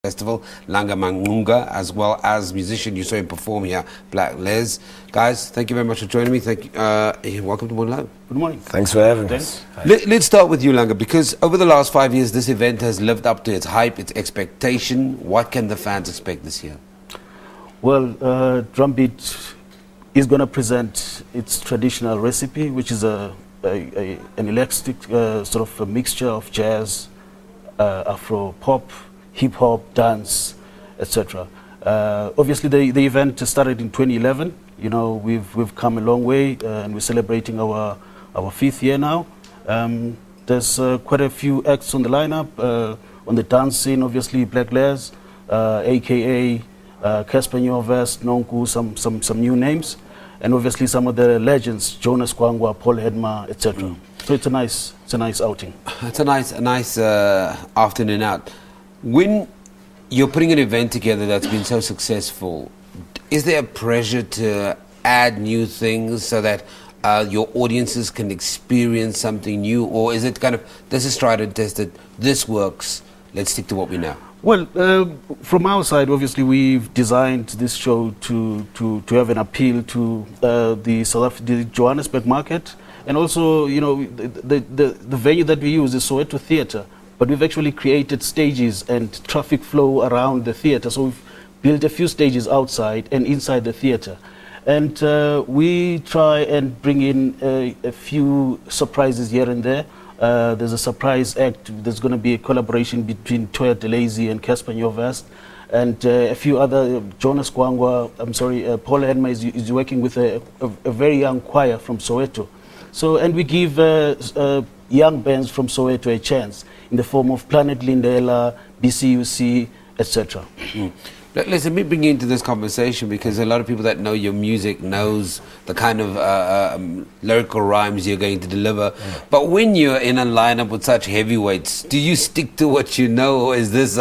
Festival, Langa Mancunga, as well as musician you saw him perform here, Blaklez. Guys, thank you very much for joining me. Thank you. Welcome to One Love. Good morning. Thanks for having us. Let's start with you, Langa, because over the last 5 years, this event has lived up to its hype, its expectation. What can the fans expect this year? Well, Drumbeat is going to present its traditional recipe, which is an eclectic sort of a mixture of jazz, Afro pop, hip hop, dance, etc. Obviously, the event started in 2011. You know, we've come a long way, and we're celebrating our 5th year now. There's quite a few acts on the lineup. On the dance scene, obviously, Blakelez, aka Casper Nyovest, Nonku, some new names, and obviously some of the legends, Jonas Kwangwa, Paul Hedma, etc. So it's a nice outing. It's a nice afternoon out. When you're putting an event together that's been so successful, is there a pressure to add new things so that your audiences can experience something new, or is it kind of, this is tried and tested, this works, let's stick to what we know? Well, from our side, obviously, we've designed this show to have an appeal to the Johannesburg market, and also, you know, the venue that we use is Soweto Theatre, but we've actually created stages and traffic flow around the theatre. So we've built a few stages outside and inside the theatre, and we try and bring in a few surprises here and there. There's a surprise act. There's going to be a collaboration between Toya Delaizy and Casper Nyovest, and a few other. Jonas Kwangwa, Paul Hedma is working with a very young choir from Soweto. So, and we give young bands from Soweto a chance in the form of Planet Lindela, BCUC, etc. Let me bring you into this conversation, because a lot of people that know your music knows the kind of lyrical rhymes you're going to deliver. But when you're in a lineup with such heavyweights, do you stick to what you know, or is this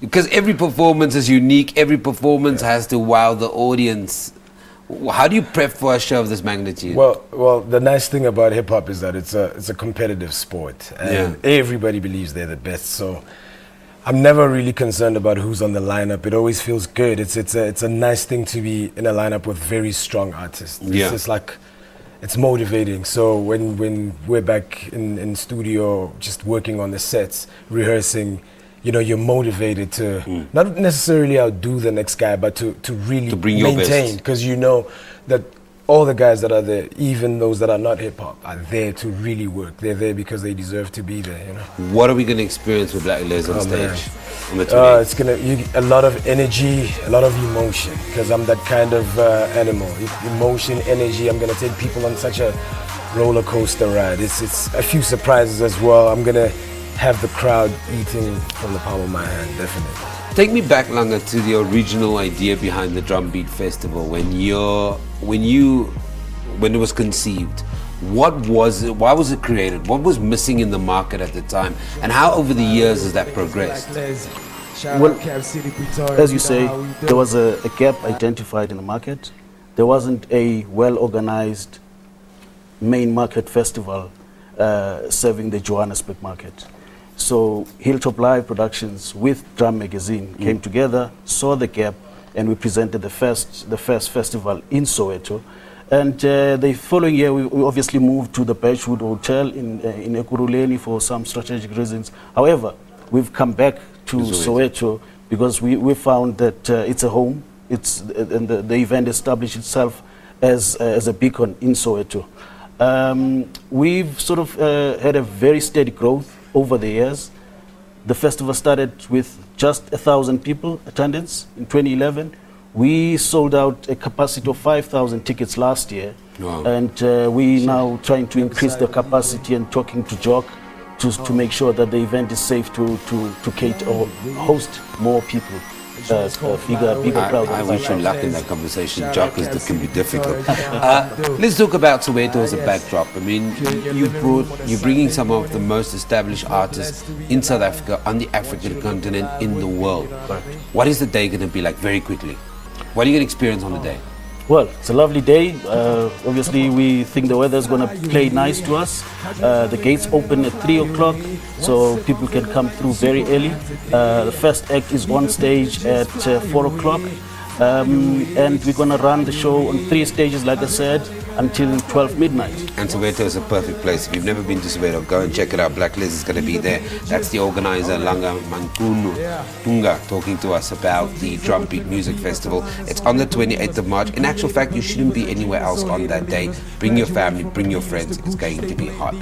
because every performance is unique, every performance has to wow the audience? How do you prep for a show of this magnitude? Well, the nice thing about hip hop is that it's a competitive sport, and everybody believes they're the best. So I'm never really concerned about who's on the lineup. It always feels good. It's a nice thing to be in a lineup with very strong artists. It's just like, it's motivating. So when we're back in studio, just working on the sets, rehearsing, you know, you're motivated to not necessarily outdo the next guy, but to really maintain, because you know that all the guys that are there, even those that are not hip hop, are there to really work. They're there because they deserve to be there, you know. What are we going to experience with Blakelez on stage? On the 28th? It's gonna a lot of energy, a lot of emotion, because I'm that kind of animal. Emotion, energy. I'm gonna take people on such a roller coaster ride. It's a few surprises as well. I'm gonna have the crowd eating from the palm of my hand, definitely. Take me back, Langa, to the original idea behind the Drumbeat Festival. When it was conceived, what was it? Why was it created? What was missing in the market at the time, and how over the years has that progressed? Well, as you say, there was a gap identified in the market. There wasn't a well-organized main market festival serving the Johannesburg market. So Hilltop Live Productions with Drum Magazine came together, saw the gap, and we presented the first festival in Soweto. And the following year, we obviously moved to the Birchwood Hotel in Ekurhuleni for some strategic reasons. However, we've come back to Soweto because we found that it's a home. And the event established itself as a beacon in Soweto. We've sort of had a very steady growth over the years. The festival started with just 1,000 people attendance in 2011. We sold out a capacity of 5,000 tickets last year. Wow. And we now trying to increase the capacity and talking to Jock to make sure that the event is safe to cater or host more people. Bigger crowd. I wish you luck in that conversation, Jock, because it can be difficult. Let's talk about Soweto as a backdrop. I mean, you're bringing some of the most established artists in South Africa, on the African continent, in the world. What is the day going to be like, very quickly? What are you going to experience on the day? Well, it's a lovely day. Obviously, we think the weather is going to play nice to us. The gates open at 3 o'clock, so people can come through very early. The first act is on stage at 4 o'clock. And we're going to run the show on 3 stages, like I said, until 12 midnight. And Soweto is a perfect place. If you've never been to Soweto, go and check it out. Blaklez is going to be there. That's the organizer, Langa Mancunga, talking to us about the Drumbeat Music Festival. It's on the 28th of March. In actual fact, you shouldn't be anywhere else on that day. Bring your family, bring your friends. It's going to be hot.